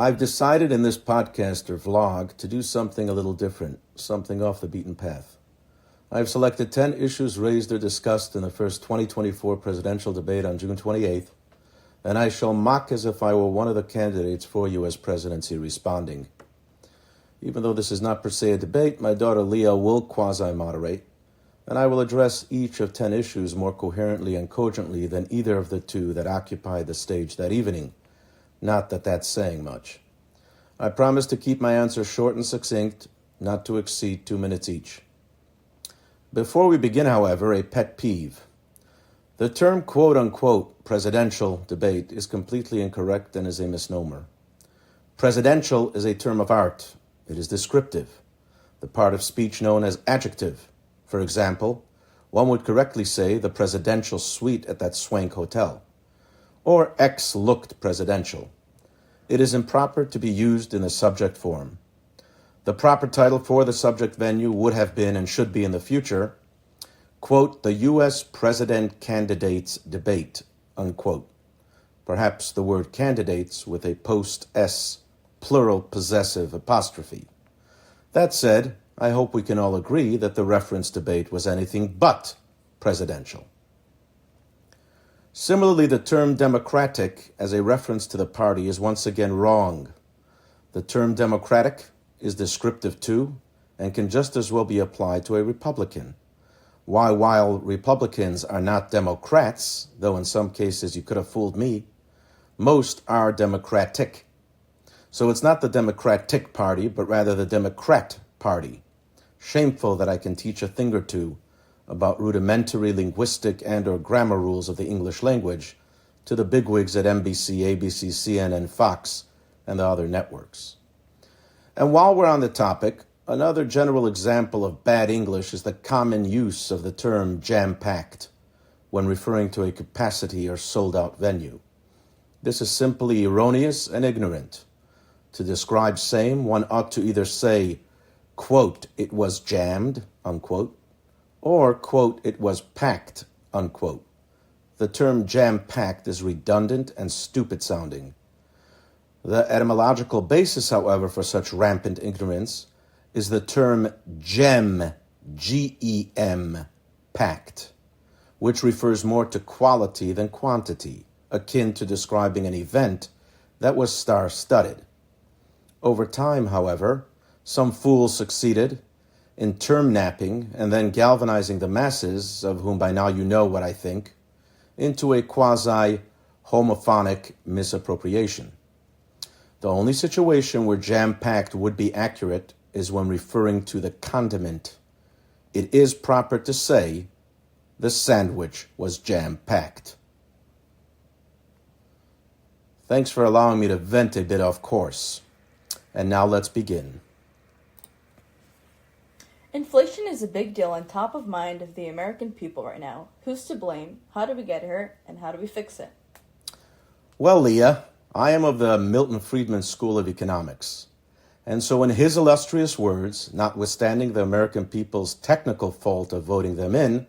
I've decided in this podcast or vlog to do something a little different, something off the beaten path. I've selected 10 issues raised or discussed in the first 2024 presidential debate on June 28th, and I shall mock as if I were one of the candidates for U.S. presidency responding. Even though this is not per se a debate, my daughter Leah will quasi-moderate, and I will address each of 10 issues more coherently and cogently than either of the two that occupied the stage that evening. Not that that's saying much. I promise to keep my answers short and succinct, not to exceed 2 minutes each. Before we begin, however, a pet peeve. The term quote-unquote presidential debate is completely incorrect and is a misnomer. Presidential is a term of art. It is descriptive, the part of speech known as adjective. For example, one would correctly say the presidential suite at that swank hotel, or X looked presidential. It is improper to be used in the subject form. The proper title for the subject venue would have been and should be in the future, quote, the U.S. President Candidates Debate, unquote. Perhaps the word candidates with a post-S plural possessive apostrophe. That said, I hope we can all agree that the reference debate was anything but presidential. Similarly, the term Democratic as a reference to the party is once again wrong. The term Democratic is descriptive too and can just as well be applied to a Republican. Why, while Republicans are not Democrats, though in some cases you could have fooled me, most are Democratic. So it's not the Democratic Party, but rather the Democrat Party. Shameful that I can teach a thing or two about rudimentary linguistic and or grammar rules of the English language to the bigwigs at NBC, ABC, CNN, Fox, and the other networks. And while we're on the topic, another general example of bad English is the common use of the term jam-packed when referring to a capacity or sold-out venue. This is simply erroneous and ignorant. To describe same, one ought to either say, quote, it was jammed, unquote, or, quote, it was packed, unquote. The term jam-packed is redundant and stupid sounding. The etymological basis, however, for such rampant ignorance is the term gem, G-E-M, packed, which refers more to quality than quantity, akin to describing an event that was star-studded. Over time, however, some fools succeeded in term napping and then galvanizing the masses, of whom by now you know what I think, into a quasi-homophonic misappropriation. The only situation where jam-packed would be accurate is when referring to the condiment. It is proper to say the sandwich was jam-packed. Thanks for allowing me to vent a bit off course. And now let's begin. Inflation is a big deal and top of mind of the American people right now. Who's to blame? How do we get here? And how do we fix it? Well, Leah, I am of the Milton Friedman School of Economics. And so in his illustrious words, notwithstanding the American people's technical fault of voting them in,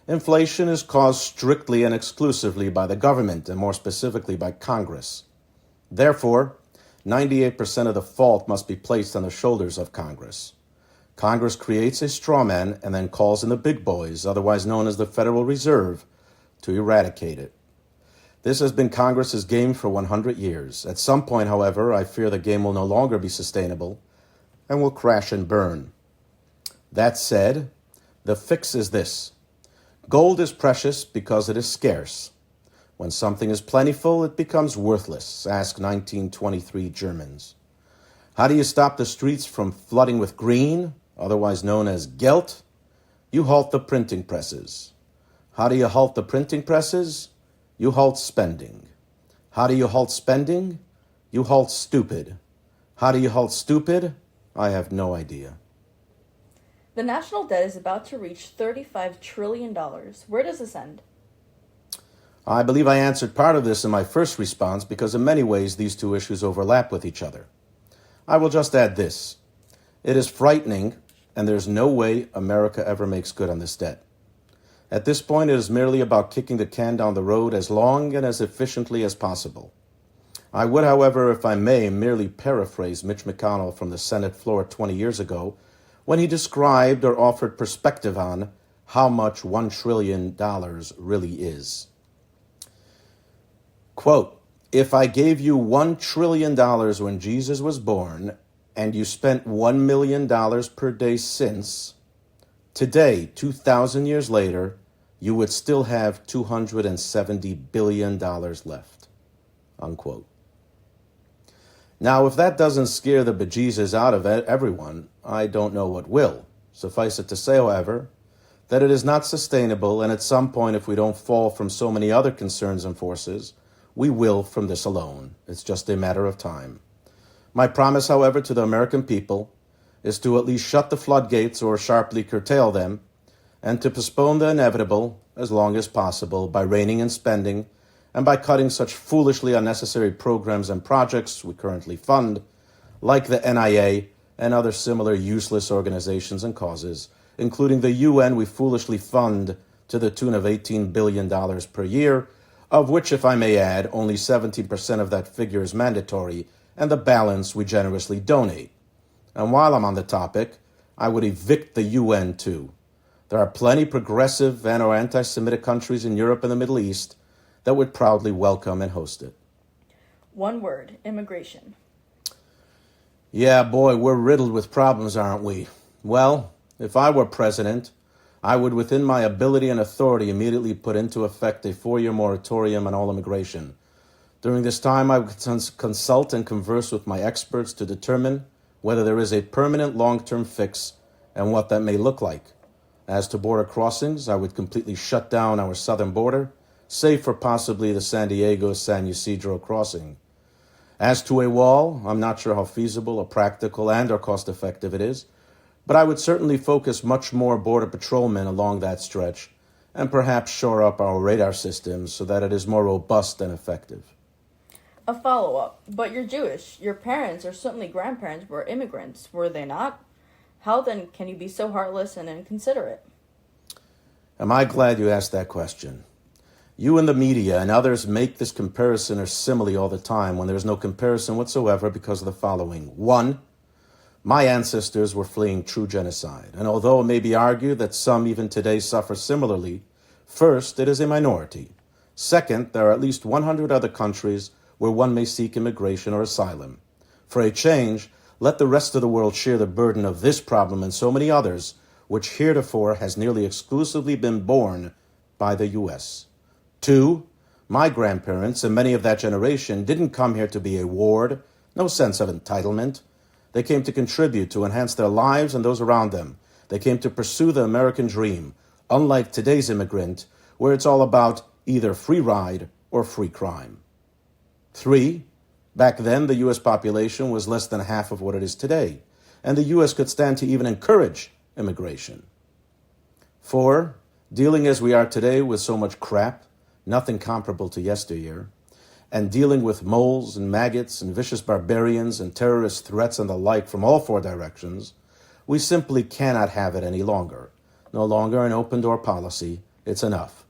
inflation is caused strictly and exclusively by the government, and more specifically by Congress. Therefore, 98% of the fault must be placed on the shoulders of Congress. Congress creates a straw man and then calls in the big boys, otherwise known as the Federal Reserve, to eradicate it. This has been Congress's game for 100 years. At some point, however, I fear the game will no longer be sustainable and will crash and burn. That said, the fix is this. Gold is precious because it is scarce. When something is plentiful, it becomes worthless. Ask 1923 Germans. How do you stop the streets from flooding with green, otherwise known as Geld? You halt the printing presses. How do you halt the printing presses? You halt spending. How do you halt spending? You halt stupid. How do you halt stupid? I have no idea. The national debt is about to reach $35 trillion. Where does this end? I believe I answered part of this in my first response because in many ways these two issues overlap with each other. I will just add this. It is frightening, and there's no way America ever makes good on this debt. At this point, it is merely about kicking the can down the road as long and as efficiently as possible. I would, however, if I may, merely paraphrase Mitch McConnell from the Senate floor 20 years ago when he described or offered perspective on how much $1 trillion really is. Quote, if I gave you $1 trillion when Jesus was born and you spent $1 million per day since, today, 2,000 years later, you would still have $270 billion left. Unquote. Now, if that doesn't scare the bejesus out of everyone, I don't know what will. Suffice it to say, however, that it is not sustainable, and at some point, if we don't fall from so many other concerns and forces, we will from this alone. It's just a matter of time. My promise, however, to the American people is to at least shut the floodgates or sharply curtail them, and to postpone the inevitable as long as possible by reining in spending and by cutting such foolishly unnecessary programs and projects we currently fund, like the NIA and other similar useless organizations and causes, including the UN we foolishly fund to the tune of $18 billion per year, of which, if I may add, only 17% of that figure is mandatory, and the balance we generously donate. And while I'm on the topic, I would evict the UN too. There are plenty progressive and or anti-Semitic countries in Europe and the Middle East that would proudly welcome and host it. One word, immigration. Yeah, boy, we're riddled with problems, aren't we? Well, if I were president, I would, within my ability and authority, immediately put into effect a 4-year moratorium on all immigration. During this time, I would consult and converse with my experts to determine whether there is a permanent long-term fix and what that may look like. As to border crossings, I would completely shut down our southern border, save for possibly the San Diego-San Ysidro crossing. As to a wall, I'm not sure how feasible or practical and or cost-effective it is, but I would certainly focus much more border patrolmen along that stretch and perhaps shore up our radar systems so that it is more robust and effective. A follow-up. But you're Jewish. Your parents or certainly grandparents were immigrants, were they not? How then can you be so heartless and inconsiderate? Am I glad you asked that question? You and the media and others make this comparison or simile all the time when there's no comparison whatsoever because of the following. 1, my ancestors were fleeing true genocide, and although it may be argued that some even today suffer similarly, first, it is a minority. Second, there are at least 100 other countries where one may seek immigration or asylum. For a change, let the rest of the world share the burden of this problem and so many others, which heretofore has nearly exclusively been borne by the U.S. 2, my grandparents and many of that generation didn't come here to be a ward, no sense of entitlement. They came to contribute, to enhance their lives and those around them. They came to pursue the American dream, unlike today's immigrant, where it's all about either free ride or free crime. 3, back then the U.S. population was less than half of what it is today, and the U.S. could stand to even encourage immigration. 4, dealing as we are today with so much crap, nothing comparable to yesteryear, and dealing with moles and maggots and vicious barbarians and terrorist threats and the like from all 4 directions, we simply cannot have it any longer. No longer an open-door policy. It's enough.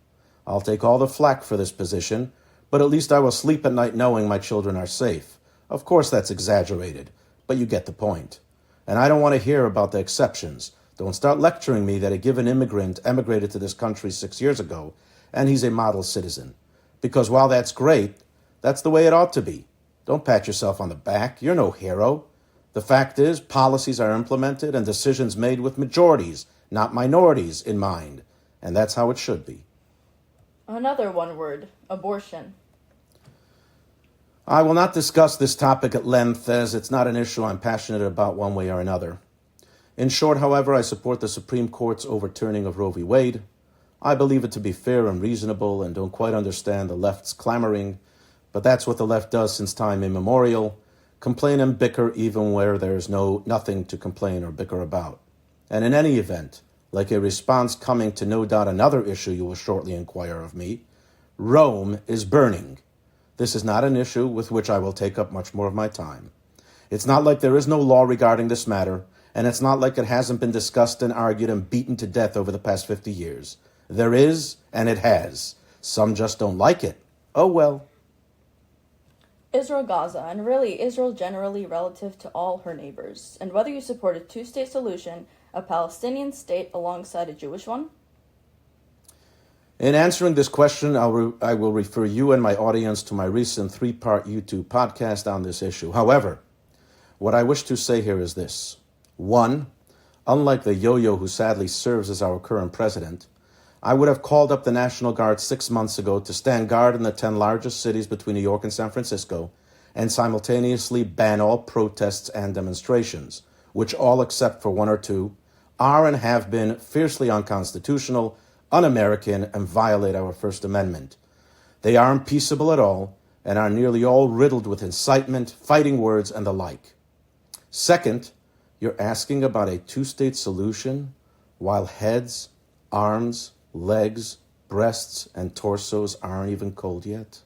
I'll take all the flack for this position, but at least I will sleep at night knowing my children are safe. Of course that's exaggerated, but you get the point. And I don't want to hear about the exceptions. Don't start lecturing me that a given immigrant emigrated to this country 6 years ago, and he's a model citizen. Because while that's great, that's the way it ought to be. Don't pat yourself on the back. You're no hero. The fact is, policies are implemented and decisions made with majorities, not minorities, in mind. And that's how it should be. Another one word, abortion. I will not discuss this topic at length, as it's not an issue I'm passionate about one way or another. In short, however, I support the Supreme Court's overturning of Roe v. Wade. I believe it to be fair and reasonable and don't quite understand the left's clamoring, but that's what the left does since time immemorial, complain and bicker even where there's nothing to complain or bicker about. And in any event, like a response coming to no doubt another issue you will shortly inquire of me, Rome is burning. This is not an issue with which I will take up much more of my time. It's not like there is no law regarding this matter, and it's not like it hasn't been discussed and argued and beaten to death over the past 50 years. There is, and it has. Some just don't like it. Oh well. Israel Gaza, and really Israel generally relative to all her neighbors, and whether you support a two-state solution, a Palestinian state alongside a Jewish one? In answering this question, I will refer you and my audience to my recent 3-part YouTube podcast on this issue. However, what I wish to say here is this. 1, unlike the yo-yo who sadly serves as our current president, I would have called up the National Guard 6 months ago to stand guard in the 10 largest cities between New York and San Francisco and simultaneously ban all protests and demonstrations, which all except for 1 or 2 are and have been fiercely unconstitutional, un-American, and violate our First Amendment. They aren't peaceable at all and are nearly all riddled with incitement, fighting words, and the like. Second, you're asking about a two-state solution while heads, arms, legs, breasts, and torsos aren't even cold yet?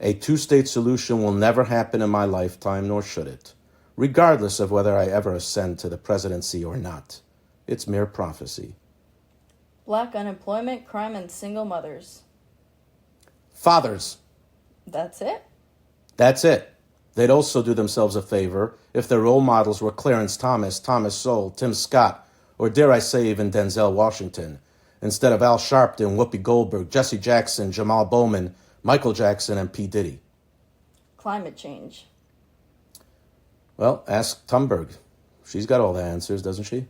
A two-state solution will never happen in my lifetime, nor should it, regardless of whether I ever ascend to the presidency or not. It's mere prophecy. Black unemployment, crime, and single mothers. Fathers. That's it? That's it. They'd also do themselves a favor if their role models were Clarence Thomas, Thomas Sowell, Tim Scott, or dare I say even Denzel Washington, instead of Al Sharpton, Whoopi Goldberg, Jesse Jackson, Jamal Bowman, Michael Jackson, and P. Diddy. Climate change. Well, ask Thunberg. She's got all the answers, doesn't she?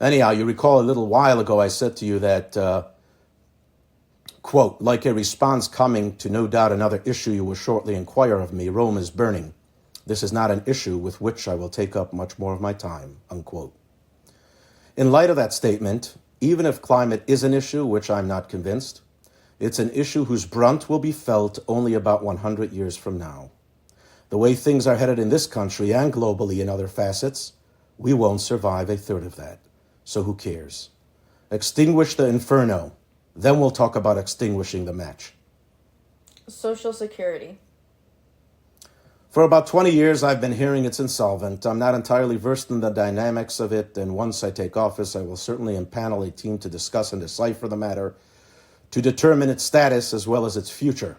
Anyhow, you recall a little while ago I said to you that, quote, like a response coming to no doubt another issue you will shortly inquire of me, Rome is burning. This is not an issue with which I will take up much more of my time, unquote. In light of that statement, even if climate is an issue, which I'm not convinced, it's an issue whose brunt will be felt only about 100 years from now. The way things are headed in this country and globally in other facets, we won't survive a third of that. So who cares? Extinguish the inferno. Then we'll talk about extinguishing the match. Social Security. For about 20 years, I've been hearing it's insolvent. I'm not entirely versed in the dynamics of it, and once I take office, I will certainly impanel a team to discuss and decipher the matter, to determine its status as well as its future.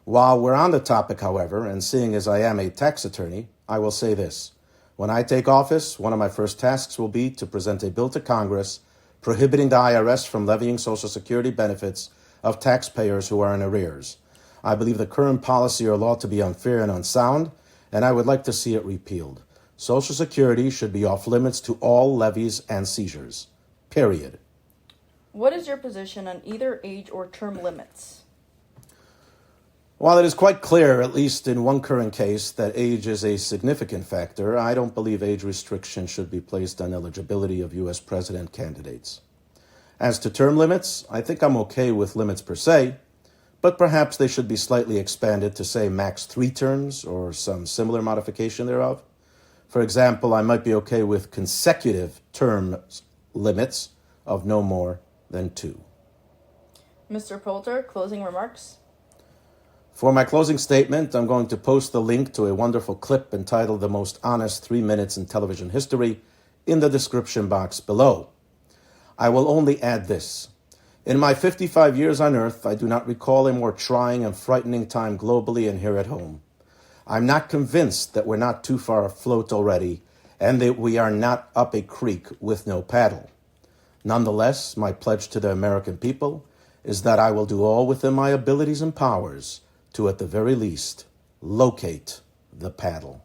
While we're on the topic, however, and seeing as I am a tax attorney, I will say this. When I take office, one of my first tasks will be to present a bill to Congress prohibiting the IRS from levying Social Security benefits of taxpayers who are in arrears. I believe the current policy or law to be unfair and unsound, and I would like to see it repealed. Social Security should be off limits to all levies and seizures. Period. What is your position on either age or term limits? While it is quite clear, at least in one current case, that age is a significant factor, I don't believe age restrictions should be placed on eligibility of U.S. president candidates. As to term limits, I think I'm okay with limits per se, but perhaps they should be slightly expanded to, say, max 3 terms or some similar modification thereof. For example, I might be okay with consecutive term limits of no more than 2. Mr. Poulter, closing remarks? For my closing statement, I'm going to post the link to a wonderful clip entitled The Most Honest 3 Minutes in Television History in the description box below. I will only add this. In my 55 years on Earth, I do not recall a more trying and frightening time globally and here at home. I'm not convinced that we're not too far afloat already and that we are not up a creek with no paddle. Nonetheless, my pledge to the American people is that I will do all within my abilities and powers to, at the very least, locate the paddle.